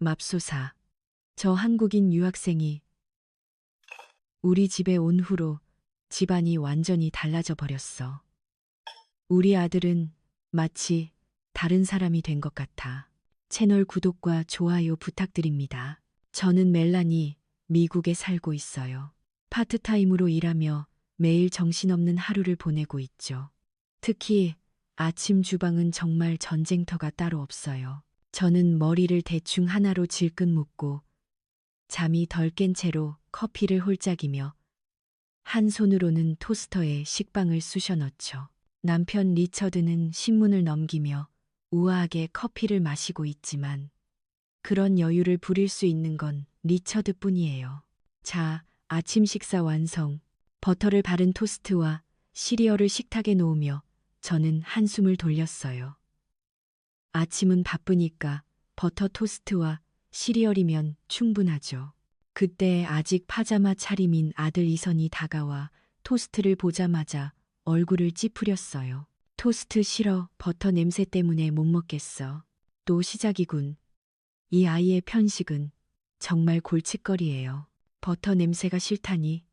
맙소사. 저 한국인 유학생이 우리 집에 온 후로 집안이 완전히 달라져 버렸어. 우리 아들은 마치 다른 사람이 된 것 같아. 채널 구독과 좋아요 부탁드립니다. 저는 멜라니, 미국에 살고 있어요. 파트타임으로 일하며 매일 정신없는 하루를 보내고 있죠. 특히 아침 주방은 정말 전쟁터가 따로 없어요. 저는 머리를 대충 하나로 질끈 묶고 잠이 덜 깬 채로 커피를 홀짝이며 한 손으로는 토스터에 식빵을 쑤셔 넣죠. 남편 리처드는 신문을 넘기며 우아하게 커피를 마시고 있지만 그런 여유를 부릴 수 있는 건 리처드뿐이에요. 자, 아침 식사 완성. 버터를 바른 토스트와 시리얼을 식탁에 놓으며 저는 한숨을 돌렸어요. 아침은 바쁘니까 버터 토스트와 시리얼이면 충분하죠. 그때 아직 파자마 차림인 아들 이선이 다가와 토스트를 보자마자 얼굴을 찌푸렸어요. 토스트 싫어. 버터 냄새 때문에 못 먹겠어. 또 시작이군. 이 아이의 편식은 정말 골칫거리예요. 버터 냄새가 싫다니.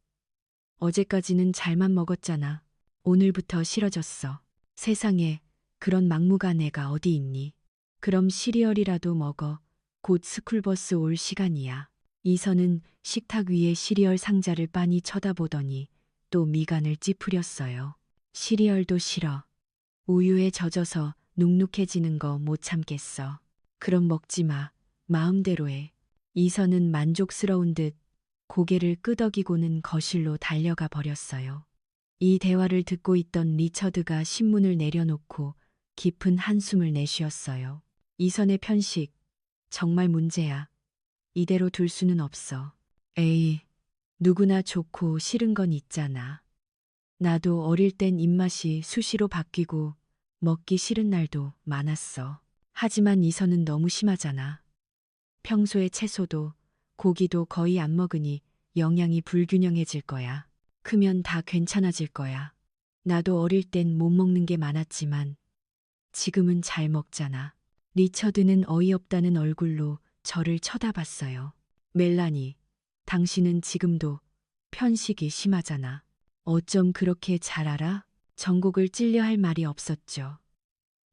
어제까지는 잘만 먹었잖아. 오늘부터 싫어졌어. 세상에 그런 막무가내 애가 어디 있니? 그럼 시리얼이라도 먹어. 곧 스쿨버스 올 시간이야. 이선은 식탁 위에 시리얼 상자를 빤히 쳐다보더니 또 미간을 찌푸렸어요. 시리얼도 싫어. 우유에 젖어서 눅눅해지는 거 못 참겠어. 그럼 먹지 마. 마음대로 해. 이선은 만족스러운 듯 고개를 끄덕이고는 거실로 달려가 버렸어요. 이 대화를 듣고 있던 리처드가 신문을 내려놓고 깊은 한숨을 내쉬었어요. 이선의 편식, 정말 문제야. 이대로 둘 수는 없어. 에이, 누구나 좋고 싫은 건 있잖아. 나도 어릴 땐 입맛이 수시로 바뀌고 먹기 싫은 날도 많았어. 하지만 이선은 너무 심하잖아. 평소에 채소도 고기도 거의 안 먹으니 영양이 불균형해질 거야. 크면 다 괜찮아질 거야. 나도 어릴 땐 못 먹는 게 많았지만 지금은 잘 먹잖아. 리처드는 어이없다는 얼굴로 저를 쳐다봤어요. 멜라니, 당신은 지금도 편식이 심하잖아. 어쩜 그렇게 잘 알아? 전곡을 찔려 할 말이 없었죠.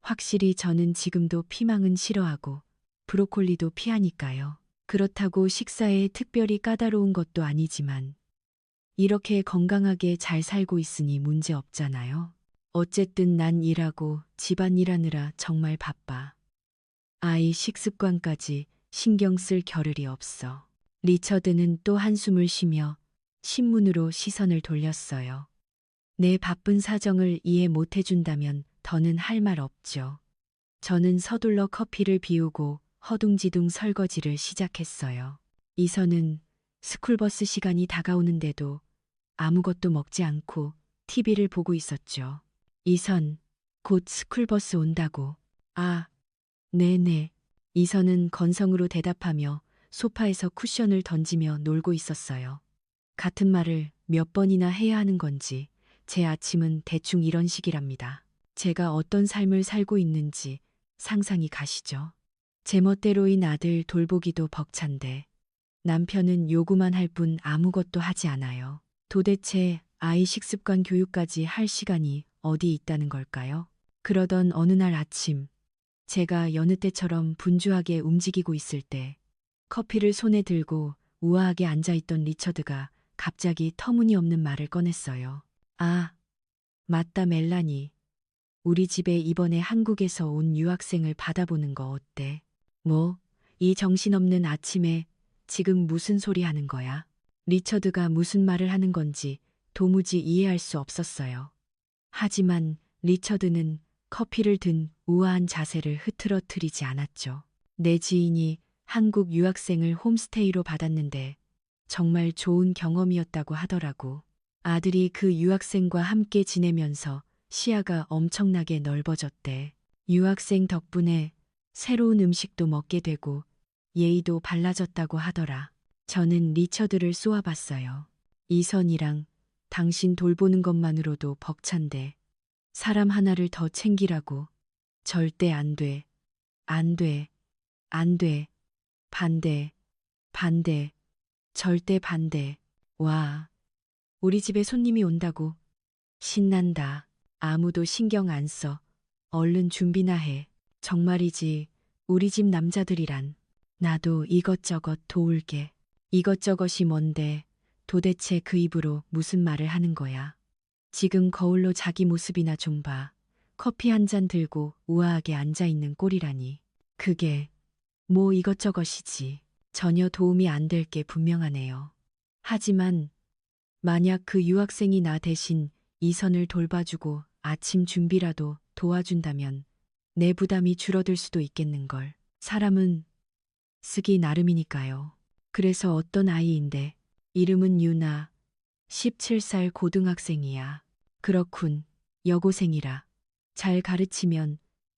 확실히 저는 지금도 피망은 싫어하고 브로콜리도 피하니까요. 그렇다고 식사에 특별히 까다로운 것도 아니지만 이렇게 건강하게 잘 살고 있으니 문제 없잖아요. 어쨌든 난 일하고 집안일 하느라 정말 바빠. 아이 식습관까지 신경 쓸 겨를이 없어. 리처드는 또 한숨을 쉬며 신문으로 시선을 돌렸어요. 내 바쁜 사정을 이해 못 해준다면 더는 할 말 없죠. 저는 서둘러 커피를 비우고 허둥지둥 설거지를 시작했어요. 이선은 스쿨버스 시간이 다가오는데도 아무것도 먹지 않고 TV를 보고 있었죠. 이선, 곧 스쿨버스 온다고. 아, 네네. 이선은 건성으로 대답하며 소파에서 쿠션을 던지며 놀고 있었어요. 같은 말을 몇 번이나 해야 하는 건지 제 아침은 대충 이런 식이랍니다. 제가 어떤 삶을 살고 있는지 상상이 가시죠? 제멋대로인 아들 돌보기도 벅찬데 남편은 요구만 할 뿐 아무것도 하지 않아요. 도대체 아이 식습관 교육까지 할 시간이 어디 있다는 걸까요? 그러던 어느 날 아침, 제가 여느 때처럼 분주하게 움직이고 있을 때 커피를 손에 들고 우아하게 앉아있던 리처드가 갑자기 터무니없는 말을 꺼냈어요. 아, 맞다 멜라니. 우리 집에 이번에 한국에서 온 유학생을 받아보는 거 어때? 뭐, 이 정신없는 아침에 지금 무슨 소리 하는 거야? 리처드가 무슨 말을 하는 건지 도무지 이해할 수 없었어요. 하지만 리처드는 커피를 든 우아한 자세를 흐트러뜨리지 않았죠. 내 지인이 한국 유학생을 홈스테이로 받았는데 정말 좋은 경험이었다고 하더라고. 아들이 그 유학생과 함께 지내면서 시야가 엄청나게 넓어졌대. 유학생 덕분에 새로운 음식도 먹게 되고 예의도 발라졌다고 하더라. 저는 리처드를 쏘아봤어요. 이선이랑 당신 돌보는 것만으로도 벅찬데 사람 하나를 더 챙기라고. 절대 안 돼. 안 돼. 안 돼. 반대, 반대, 절대 반대. 와, 우리 집에 손님이 온다고. 신난다. 아무도 신경 안 써. 얼른 준비나 해. 정말이지, 우리 집 남자들이란. 나도 이것저것 도울게. 이것저것이 뭔데 도대체 그 입으로 무슨 말을 하는 거야. 지금 거울로 자기 모습이나 좀 봐. 커피 한 잔 들고 우아하게 앉아 있는 꼴이라니. 그게 뭐 이것저것이지. 전혀 도움이 안 될 게 분명하네요. 하지만 만약 그 유학생이 나 대신 이선을 돌봐주고 아침 준비라도 도와준다면 내 부담이 줄어들 수도 있겠는걸. 사람은 쓰기 나름이니까요. 그래서 어떤 아이인데 이름은 유나, 17살 고등학생이야. 그렇군. 여고생이라. 잘 가르치면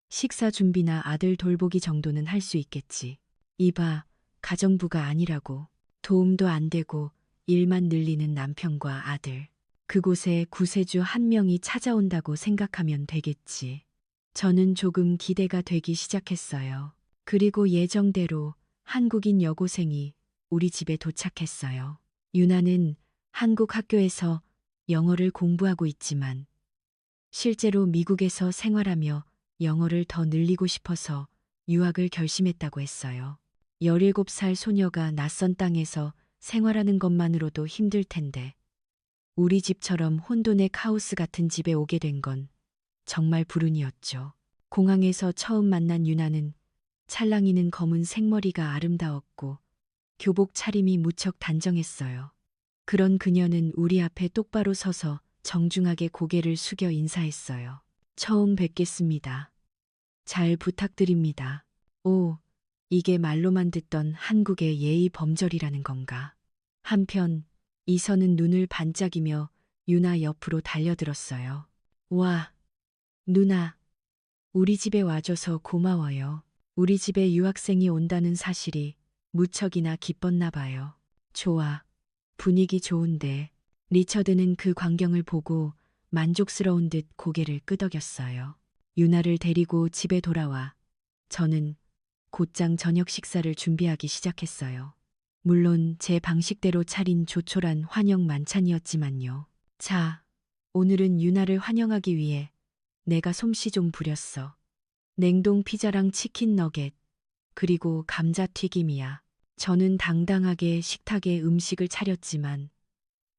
식사 준비나 아들 돌보기 정도는 할 수 있겠지. 이봐, 가정부가 아니라고. 도움도 안 되고 일만 늘리는 남편과 아들. 그곳에 구세주 한 명이 찾아온다고 생각하면 되겠지. 저는 조금 기대가 되기 시작했어요. 그리고 예정대로 한국인 여고생이 우리 집에 도착했어요. 유나는 한국 학교에서 영어를 공부하고 있지만 실제로 미국에서 생활하며 영어를 더 늘리고 싶어서 유학을 결심했다고 했어요. 17살 소녀가 낯선 땅에서 생활하는 것만으로도 힘들 텐데 우리 집처럼 혼돈의 카오스 같은 집에 오게 된 건 정말 불운이었죠. 공항에서 처음 만난 유나는 찰랑이는 검은 생머리가 아름다웠고 교복 차림이 무척 단정했어요. 그런 그녀는 우리 앞에 똑바로 서서 정중하게 고개를 숙여 인사했어요. 처음 뵙겠습니다. 잘 부탁드립니다. 오, 이게 말로만 듣던 한국의 예의 범절이라는 건가. 한편 이선은 눈을 반짝이며 유나 옆으로 달려들었어요. 와, 누나, 우리 집에 와줘서 고마워요. 우리 집에 유학생이 온다는 사실이 무척이나 기뻤나 봐요. 좋아. 분위기 좋은데. 리처드는 그 광경을 보고 만족스러운 듯 고개를 끄덕였어요. 유나를 데리고 집에 돌아와 저는 곧장 저녁 식사를 준비하기 시작했어요. 물론 제 방식대로 차린 조촐한 환영 만찬이었지만요. 자, 오늘은 유나를 환영하기 위해 내가 솜씨 좀 부렸어. 냉동 피자랑 치킨 너겟, 그리고 감자튀김이야. 저는 당당하게 식탁에 음식을 차렸지만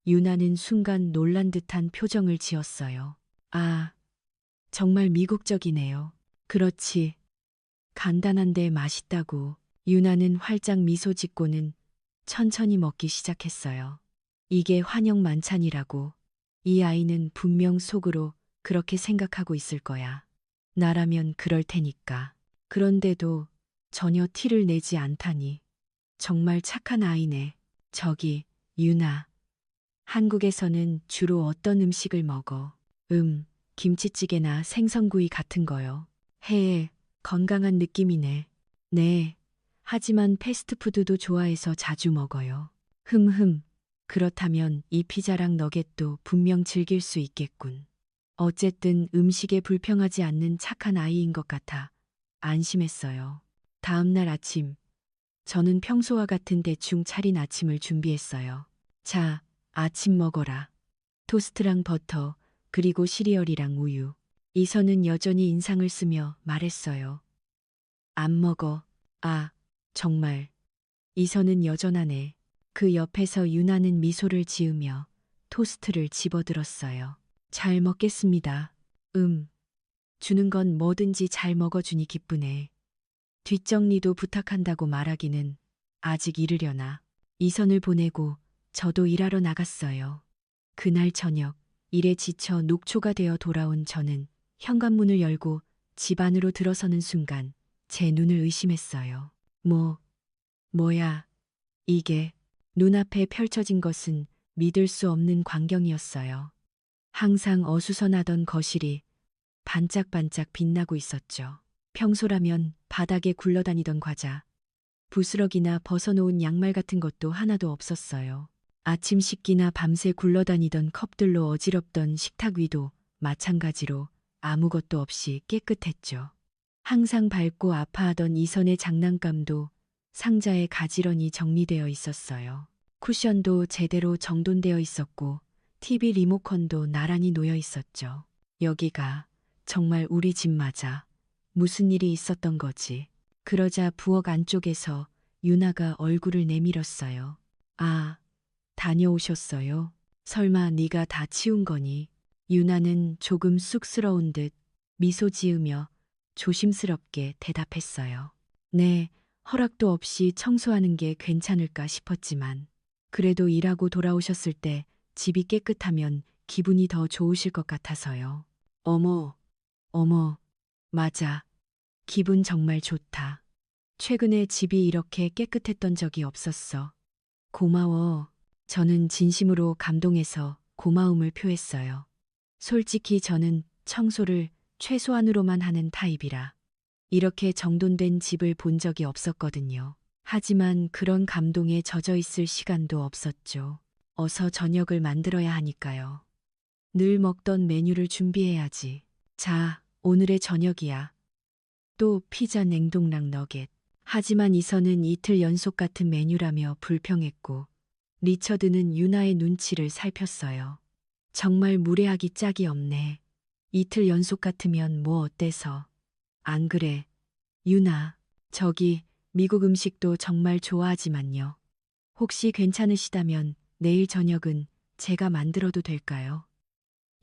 유나는 순간 놀란 듯한 표정을 지었어요. 아, 정말 미국적이네요. 그렇지. 간단한데 맛있다고. 유나는 활짝 미소 짓고는 천천히 먹기 시작했어요. 이게 환영 만찬이라고. 이 아이는 분명 속으로 그렇게 생각하고 있을 거야. 나라면 그럴 테니까. 그런데도 전혀 티를 내지 않다니. 정말 착한 아이네. 저기, 유나. 한국에서는 주로 어떤 음식을 먹어? 김치찌개나 생선구이 같은 거요. 해에 건강한 느낌이네. 네. 하지만 패스트푸드도 좋아해서 자주 먹어요. 흠흠. 그렇다면 이 피자랑 너겟도 분명 즐길 수 있겠군. 어쨌든 음식에 불평하지 않는 착한 아이인 것 같아 안심했어요. 다음 날 아침, 저는 평소와 같은 대충 차린 아침을 준비했어요. 자, 아침 먹어라. 토스트랑 버터, 그리고 시리얼이랑 우유. 이선은 여전히 인상을 쓰며 말했어요. 안 먹어. 아, 정말. 이선은 여전하네. 그 옆에서 유나는 미소를 지으며 토스트를 집어들었어요. 잘 먹겠습니다. 주는 건 뭐든지 잘 먹어주니 기쁘네. 뒷정리도 부탁한다고 말하기는 아직 이르려나. 이선을 보내고 저도 일하러 나갔어요. 그날 저녁, 일에 지쳐 녹초가 되어 돌아온 저는 현관문을 열고 집 안으로 들어서는 순간 제 눈을 의심했어요. 뭐야, 이게. 눈앞에 펼쳐진 것은 믿을 수 없는 광경이었어요. 항상 어수선하던 거실이 반짝반짝 빛나고 있었죠. 평소라면 바닥에 굴러다니던 과자, 부스러기나 벗어놓은 양말 같은 것도 하나도 없었어요. 아침 식기나 밤새 굴러다니던 컵들로 어지럽던 식탁 위도 마찬가지로 아무것도 없이 깨끗했죠. 항상 밝고 아파하던 이선의 장난감도 상자에 가지런히 정리되어 있었어요. 쿠션도 제대로 정돈되어 있었고 TV 리모컨도 나란히 놓여 있었죠. 여기가 정말 우리 집 맞아. 무슨 일이 있었던 거지. 그러자 부엌 안쪽에서 유나가 얼굴을 내밀었어요. 아, 다녀오셨어요? 설마 네가 다 치운 거니? 유나는 조금 쑥스러운 듯 미소 지으며 조심스럽게 대답했어요. 네, 허락도 없이 청소하는 게 괜찮을까 싶었지만 그래도 일하고 돌아오셨을 때 집이 깨끗하면 기분이 더 좋으실 것 같아서요. 어머, 어머, 맞아. 기분 정말 좋다. 최근에 집이 이렇게 깨끗했던 적이 없었어. 고마워. 저는 진심으로 감동해서 고마움을 표했어요. 솔직히 저는 청소를 최소한으로만 하는 타입이라 이렇게 정돈된 집을 본 적이 없었거든요. 하지만 그런 감동에 젖어 있을 시간도 없었죠. 어서 저녁을 만들어야 하니까요. 늘 먹던 메뉴를 준비해야지. 자, 오늘의 저녁이야. 또 피자 냉동랑 너겟. 하지만 이선은 이틀 연속 같은 메뉴라며 불평했고 리처드는 유나의 눈치를 살폈어요. 정말 무례하기 짝이 없네. 이틀 연속 같으면 뭐 어때서. 안 그래. 유나, 저기 미국 음식도 정말 좋아하지만요. 혹시 괜찮으시다면 내일 저녁은 제가 만들어도 될까요?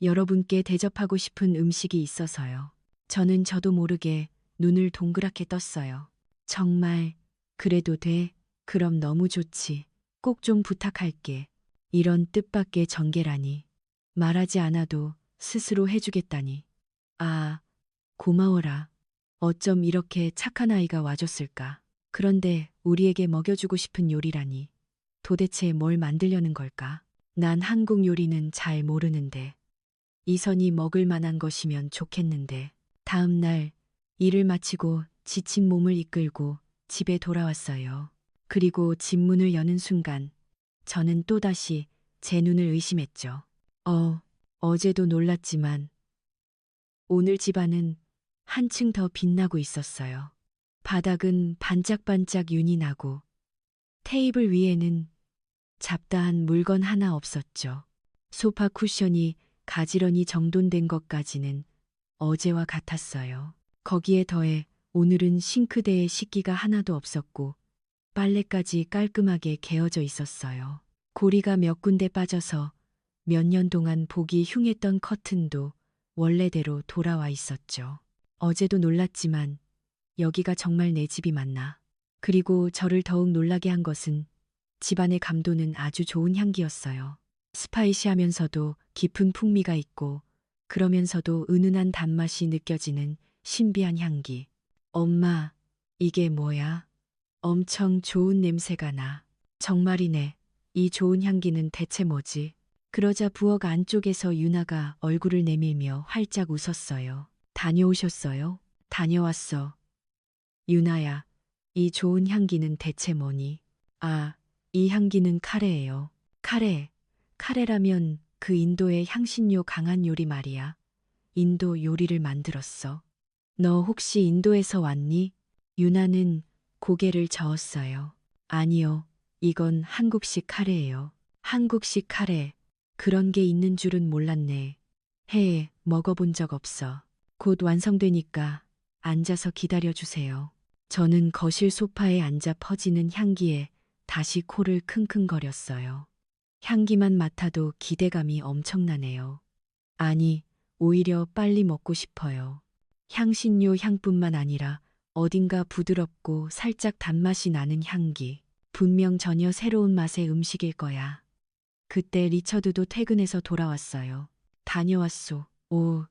여러분께 대접하고 싶은 음식이 있어서요. 저는 저도 모르게 눈을 동그랗게 떴어요. 정말, 그래도 돼? 그럼 너무 좋지. 꼭 좀 부탁할게. 이런 뜻밖의 전개라니. 말하지 않아도 스스로 해주겠다니. 아, 고마워라. 어쩜 이렇게 착한 아이가 와줬을까. 그런데 우리에게 먹여주고 싶은 요리라니. 도대체 뭘 만들려는 걸까? 난 한국 요리는 잘 모르는데. 이선이 먹을 만한 것이면 좋겠는데. 다음 날 일을 마치고 지친 몸을 이끌고 집에 돌아왔어요. 그리고 집 문을 여는 순간 저는 또다시 제 눈을 의심했죠. 어제도 놀랐지만 오늘 집안은 한층 더 빛나고 있었어요. 바닥은 반짝반짝 윤이 나고 테이블 위에는 잡다한 물건 하나 없었죠. 소파 쿠션이 가지런히 정돈된 것까지는 어제와 같았어요. 거기에 더해 오늘은 싱크대에 식기가 하나도 없었고 빨래까지 깔끔하게 개어져 있었어요. 고리가 몇 군데 빠져서 몇 년 동안 보기 흉했던 커튼도 원래대로 돌아와 있었죠. 어제도 놀랐지만 여기가 정말 내 집이 맞나. 그리고 저를 더욱 놀라게 한 것은 집안의 감도는 아주 좋은 향기였어요. 스파이시하면서도 깊은 풍미가 있고 그러면서도 은은한 단맛이 느껴지는 신비한 향기. 엄마, 이게 뭐야? 엄청 좋은 냄새가 나. 정말이네. 이 좋은 향기는 대체 뭐지? 그러자 부엌 안쪽에서 유나가 얼굴을 내밀며 활짝 웃었어요. 다녀오셨어요? 다녀왔어. 유나야, 이 좋은 향기는 대체 뭐니? 아, 이 향기는 카레예요. 카레. 카레라면 그 인도의 향신료 강한 요리 말이야. 인도 요리를 만들었어. 너 혹시 인도에서 왔니? 유나는 고개를 저었어요. 아니요, 이건 한국식 카레예요. 한국식 카레. 그런 게 있는 줄은 몰랐네. 먹어본 적 없어. 곧 완성되니까 앉아서 기다려주세요. 저는 거실 소파에 앉아 퍼지는 향기에 다시 코를 킁킁거렸어요. 향기만 맡아도 기대감이 엄청나네요. 아니, 오히려 빨리 먹고 싶어요. 향신료 향뿐만 아니라 어딘가 부드럽고 살짝 단맛이 나는 향기. 분명 전혀 새로운 맛의 음식일 거야. 그때 리처드도 퇴근해서 돌아왔어요. 다녀왔소. 오,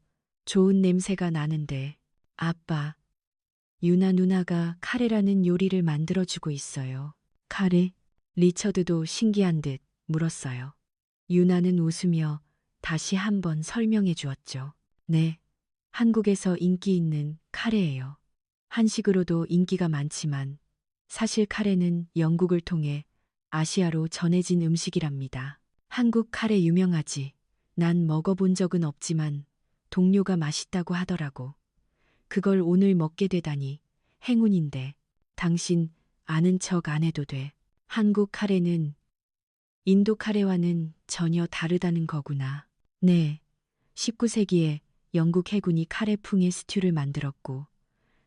좋은 냄새가 나는데. 아빠, 유나 누나가 카레라는 요리를 만들어주고 있어요. 카레? 리처드도 신기한 듯 물었어요. 유나는 웃으며 다시 한번 설명해 주었죠. 네, 한국에서 인기 있는 카레예요. 한식으로도 인기가 많지만 사실 카레는 영국을 통해 아시아로 전해진 음식이랍니다. 한국 카레 유명하지. 난 먹어본 적은 없지만 동료가 맛있다고 하더라고. 그걸 오늘 먹게 되다니 행운인데. 당신 아는 척 안 해도 돼. 한국 카레는 인도 카레와는 전혀 다르다는 거구나. 네. 19세기에 영국 해군이 카레풍의 스튜를 만들었고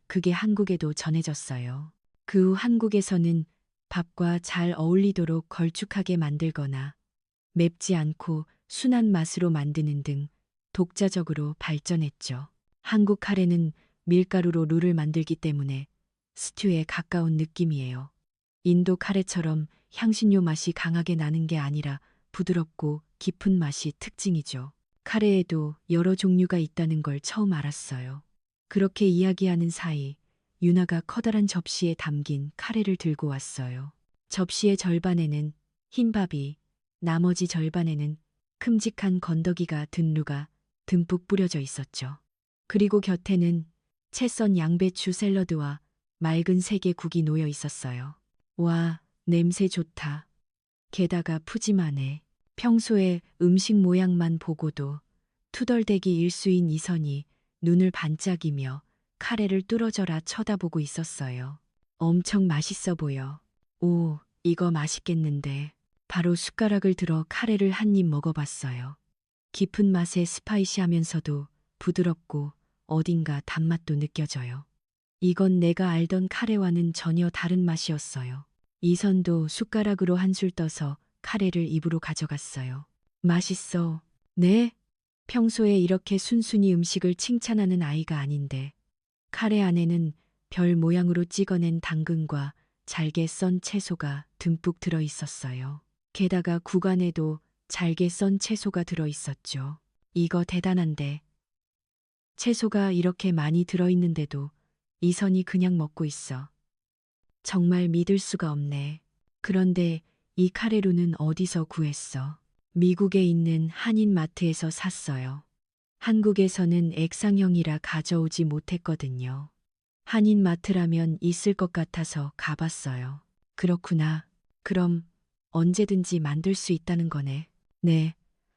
그게 한국에도 전해졌어요. 그 후 한국에서는 밥과 잘 어울리도록 걸쭉하게 만들거나 맵지 않고 순한 맛으로 만드는 등 독자적으로 발전했죠. 한국 카레는 밀가루로 룰을 만들기 때문에 스튜에 가까운 느낌이에요. 인도 카레처럼 향신료 맛이 강하게 나는 게 아니라 부드럽고 깊은 맛이 특징이죠. 카레에도 여러 종류가 있다는 걸 처음 알았어요. 그렇게 이야기하는 사이 유나가 커다란 접시에 담긴 카레를 들고 왔어요. 접시의 절반에는 흰밥이, 나머지 절반에는 큼직한 건더기가 든 루가 듬뿍 뿌려져 있었죠. 그리고 곁에는 채 썬 양배추 샐러드와 맑은 색의 국이 놓여 있었어요. 와, 냄새 좋다. 게다가 푸짐하네. 평소에 음식 모양만 보고도 투덜대기 일수인 이선이 눈을 반짝이며 카레를 뚫어져라 쳐다보고 있었어요. 엄청 맛있어 보여. 오, 이거 맛있겠는데. 바로 숟가락을 들어 카레를 한 입 먹어봤어요. 깊은 맛에 스파이시하면서도 부드럽고 어딘가 단맛도 느껴져요. 이건 내가 알던 카레와는 전혀 다른 맛이었어요. 이선도 숟가락으로 한술 떠서 카레를 입으로 가져갔어요. 맛있어. 네? 평소에 이렇게 순순히 음식을 칭찬하는 아이가 아닌데 카레 안에는 별 모양으로 찍어낸 당근과 잘게 썬 채소가 듬뿍 들어 있었어요. 게다가 국 안에도 잘게 썬 채소가 들어 있었죠. 이거 대단한데. 채소가 이렇게 많이 들어 있는데도 이선이 그냥 먹고 있어. 정말 믿을 수가 없네. 그런데 이 카레루는 어디서 구했어? 미국에 있는 한인 마트에서 샀어요. 한국에서는 액상형이라 가져오지 못했거든요. 한인 마트라면 있을 것 같아서 가봤어요. 그렇구나. 그럼 언제든지 만들 수 있다는 거네. 네.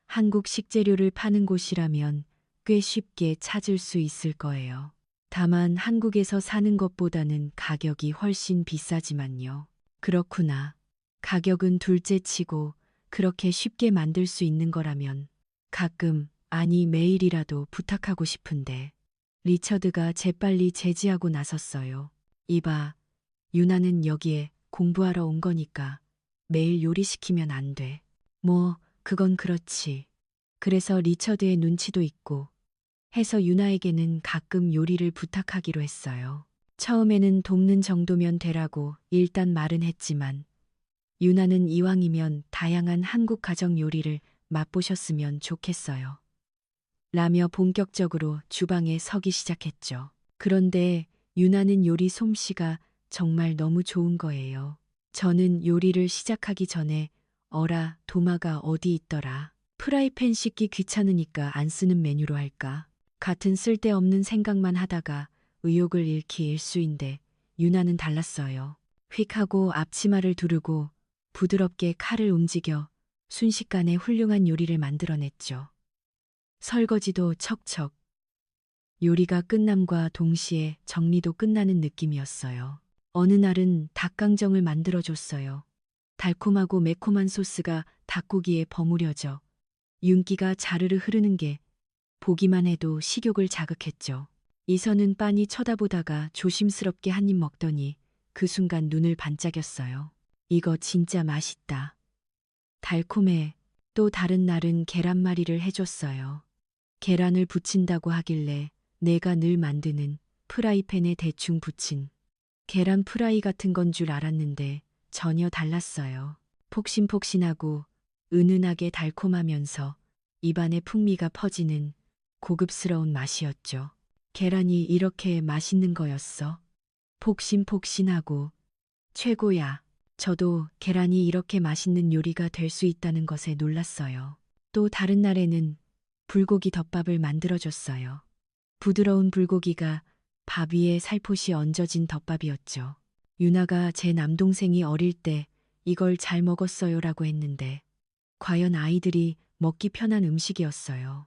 한국 식재료를 파는 곳이라면 꽤 쉽게 찾을 수 있을 거예요. 다만 한국에서 사는 것보다는 가격이 훨씬 비싸지만요. 그렇구나. 가격은 둘째 치고 그렇게 쉽게 만들 수 있는 거라면 가끔, 아니 매일이라도 부탁하고 싶은데. 리처드가 재빨리 제지하고 나섰어요. 이봐, 유나는 여기에 공부하러 온 거니까 매일 요리시키면 안 돼. 뭐, 그건 그렇지. 그래서 리처드의 눈치도 있고 해서 유나에게는 가끔 요리를 부탁하기로 했어요. 처음에는 돕는 정도면 되라고 일단 말은 했지만 유나는 이왕이면 다양한 한국 가정 요리를 맛보셨으면 좋겠어요. 라며 본격적으로 주방에 서기 시작했죠. 그런데 유나는 요리 솜씨가 정말 너무 좋은 거예요. 저는 요리를 시작하기 전에 어라, 도마가 어디 있더라. 프라이팬 씻기 귀찮으니까 안 쓰는 메뉴로 할까. 같은 쓸데없는 생각만 하다가 의욕을 잃기 일쑤인데 유나는 달랐어요. 휙 하고 앞치마를 두르고 부드럽게 칼을 움직여 순식간에 훌륭한 요리를 만들어냈죠. 설거지도 척척. 요리가 끝남과 동시에 정리도 끝나는 느낌이었어요. 어느 날은 닭강정을 만들어줬어요. 달콤하고 매콤한 소스가 닭고기에 버무려져 윤기가 자르르 흐르는 게 보기만 해도 식욕을 자극했죠. 이선은 빤히 쳐다보다가 조심스럽게 한 입 먹더니 그 순간 눈을 반짝였어요. 이거 진짜 맛있다. 달콤해. 또 다른 날은 계란말이를 해줬어요. 계란을 부친다고 하길래 내가 늘 만드는 프라이팬에 대충 부친 계란 프라이 같은 건 줄 알았는데 전혀 달랐어요. 폭신폭신하고 은은하게 달콤하면서 입안에 풍미가 퍼지는 고급스러운 맛이었죠. 계란이 이렇게 맛있는 거였어. 폭신폭신하고 최고야. 저도 계란이 이렇게 맛있는 요리가 될 수 있다는 것에 놀랐어요. 또 다른 날에는 불고기 덮밥을 만들어줬어요. 부드러운 불고기가 밥 위에 살포시 얹어진 덮밥이었죠. 유나가 제 남동생이 어릴 때 이걸 잘 먹었어요라고 했는데 과연 아이들이 먹기 편한 음식이었어요.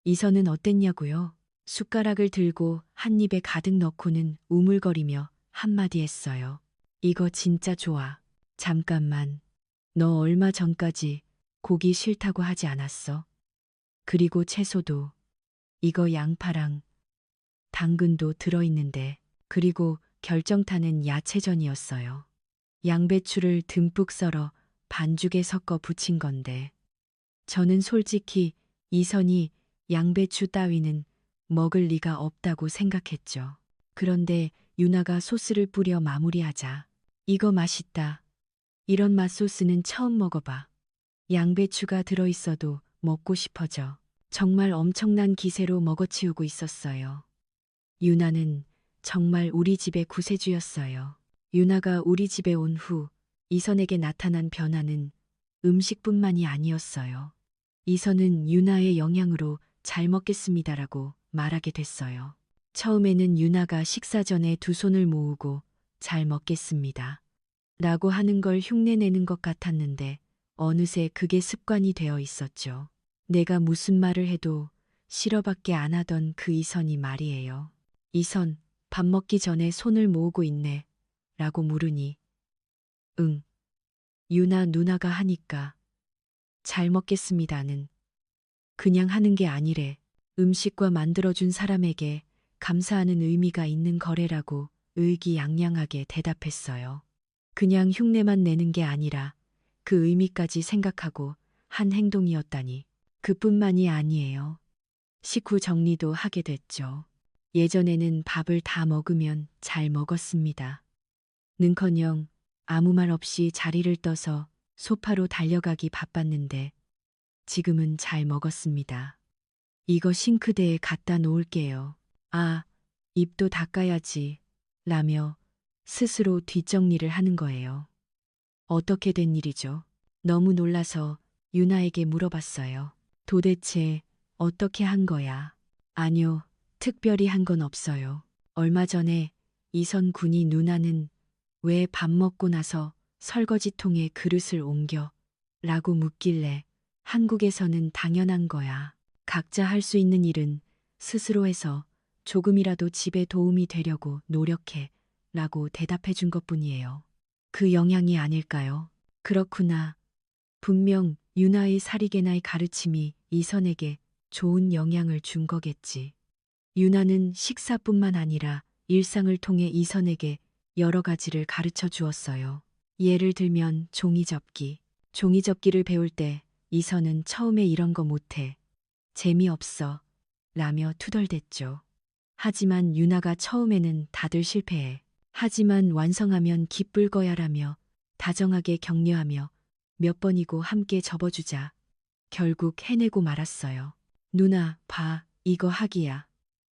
이선은 어땠냐고요? 숟가락을 들고 한 입에 가득 넣고는 우물거리며 한마디 했어요. 이거 진짜 좋아. 잠깐만. 너 얼마 전까지 고기 싫다고 하지 않았어? 그리고 채소도 이거 양파랑 당근도 들어있는데 그리고 결정타는 야채전이었어요. 양배추를 듬뿍 썰어 반죽에 섞어 부친 건데 저는 솔직히 이선이 양배추 따위는 먹을 리가 없다고 생각했죠. 그런데 유나가 소스를 뿌려 마무리하자. 이거 맛있다. 이런 맛소스는 처음 먹어봐. 양배추가 들어있어도 먹고 싶어져. 정말 엄청난 기세로 먹어치우고 있었어요. 유나는 정말 우리 집의 구세주였어요. 유나가 우리 집에 온 후 이선에게 나타난 변화는 음식뿐만이 아니었어요. 이선은 유나의 영향으로 잘 먹겠습니다라고 말하게 됐어요. 처음에는 유나가 식사 전에 두 손을 모으고 잘 먹겠습니다. 라고 하는 걸 흉내내는 것 같았는데 어느새 그게 습관이 되어 있었죠. 내가 무슨 말을 해도 싫어밖에 안 하던 그 이선이 말이에요. 이선, 밥 먹기 전에 손을 모으고 있네. 라고 물으니 응. 유나 누나가 하니까 잘 먹겠습니다는 그냥 하는 게 아니래. 음식과 만들어준 사람에게 감사하는 의미가 있는 거래라고 의기양양하게 대답했어요. 그냥 흉내만 내는 게 아니라 그 의미까지 생각하고 한 행동이었다니. 그뿐만이 아니에요. 식후 정리도 하게 됐죠. 예전에는 밥을 다 먹으면 잘 먹었습니다. 는커녕 아무 말 없이 자리를 떠서 소파로 달려가기 바빴는데 지금은 잘 먹었습니다. 이거 싱크대에 갖다 놓을게요. 아, 입도 닦아야지. 라며 스스로 뒷정리를 하는 거예요. 어떻게 된 일이죠? 너무 놀라서 유나에게 물어봤어요. 도대체 어떻게 한 거야? 아니요, 특별히 한 건 없어요. 얼마 전에 이선 군이 누나는 왜 밥 먹고 나서 설거지통에 그릇을 옮겨? 라고 묻길래 한국에서는 당연한 거야. 각자 할 수 있는 일은 스스로 해서 조금이라도 집에 도움이 되려고 노력해. 라고 대답해 준 것뿐이에요. 그 영향이 아닐까요? 그렇구나. 분명 유나의 사리개나의 가르침이 이선에게 좋은 영향을 준 거겠지. 유나는 식사뿐만 아니라 일상을 통해 이선에게 여러 가지를 가르쳐 주었어요. 예를 들면 종이접기. 종이접기를 배울 때 이선은 처음에 이런 거 못해. 재미없어. 라며 투덜댔죠. 하지만 유나가 처음에는 다들 실패해. 하지만 완성하면 기쁠 거야 라며 다정하게 격려하며 몇 번이고 함께 접어주자 결국 해내고 말았어요. 누나, 봐, 이거 하기야.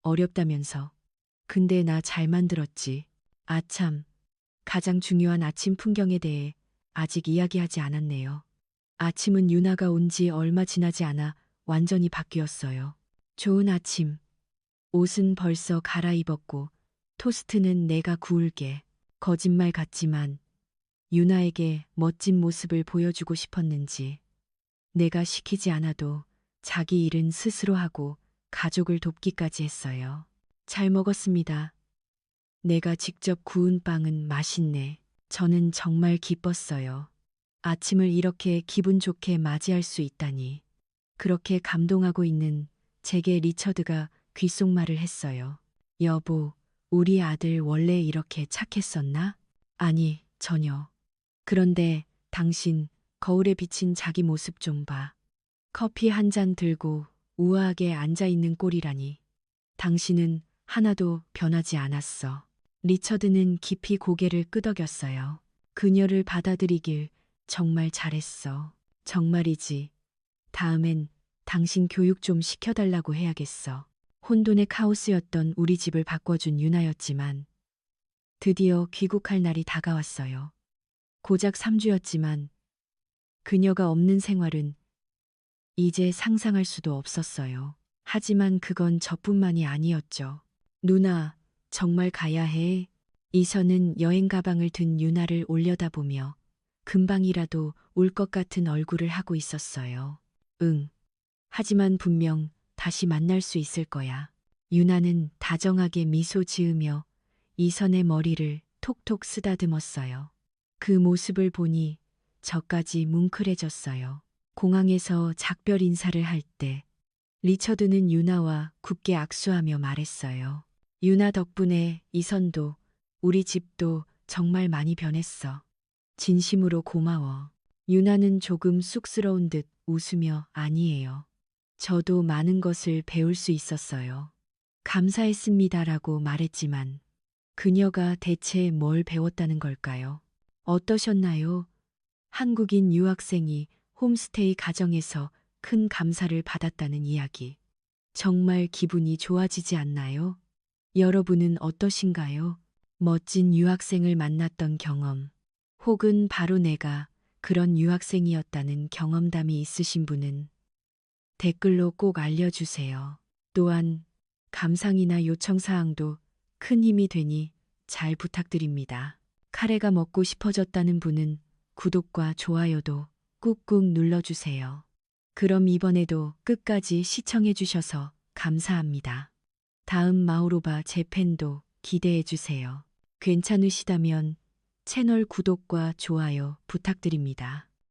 어렵다면서. 근데 나 잘 만들었지. 아참, 가장 중요한 아침 풍경에 대해 아직 이야기하지 않았네요. 아침은 유나가 온 지 얼마 지나지 않아 완전히 바뀌었어요. 좋은 아침. 옷은 벌써 갈아입었고 토스트는 내가 구울게. 거짓말 같지만 유나에게 멋진 모습을 보여주고 싶었는지 내가 시키지 않아도 자기 일은 스스로 하고 가족을 돕기까지 했어요. 잘 먹었습니다. 내가 직접 구운 빵은 맛있네. 저는 정말 기뻤어요. 아침을 이렇게 기분 좋게 맞이할 수 있다니. 그렇게 감동하고 있는 제게 리처드가 귓속말을 했어요. 여보, 우리 아들 원래 이렇게 착했었나? 아니, 전혀. 그런데 당신 거울에 비친 자기 모습 좀 봐. 커피 한 잔 들고 우아하게 앉아있는 꼴이라니. 당신은 하나도 변하지 않았어. 리처드는 깊이 고개를 끄덕였어요. 그녀를 받아들이길 정말 잘했어. 정말이지. 다음엔 당신 교육 좀 시켜달라고 해야겠어. 혼돈의 카오스였던 우리 집을 바꿔준 유나였지만 드디어 귀국할 날이 다가왔어요. 고작 3주였지만 그녀가 없는 생활은 이제 상상할 수도 없었어요. 하지만 그건 저뿐만이 아니었죠. 누나, 정말 가야 해. 이선은 여행 가방을 든 유나를 올려다보며 금방이라도 올 것 같은 얼굴을 하고 있었어요. 응. 하지만 분명 다시 만날 수 있을 거야. 유나는 다정하게 미소 지으며 이선의 머리를 톡톡 쓰다듬었어요. 그 모습을 보니 저까지 뭉클해졌어요. 공항에서 작별 인사를 할 때 리처드는 유나와 굳게 악수하며 말했어요. 유나 덕분에 이선도 우리 집도 정말 많이 변했어. 진심으로 고마워. 유나는 조금 쑥스러운 듯 웃으며 아니에요. 저도 많은 것을 배울 수 있었어요. 감사했습니다라고 말했지만 그녀가 대체 뭘 배웠다는 걸까요? 어떠셨나요? 한국인 유학생이 홈스테이 가정에서 큰 감사를 받았다는 이야기. 정말 기분이 좋아지지 않나요? 여러분은 어떠신가요? 멋진 유학생을 만났던 경험, 혹은 바로 내가 그런 유학생이었다는 경험담이 있으신 분은 댓글로 꼭 알려주세요. 또한 감상이나 요청사항도 큰 힘이 되니 잘 부탁드립니다. 카레가 먹고 싶어졌다는 분은 구독과 좋아요도 꾹꾹 눌러주세요. 그럼 이번에도 끝까지 시청해주셔서 감사합니다. 다음 마오로바 재팬도 기대해주세요. 괜찮으시다면 채널 구독과 좋아요 부탁드립니다.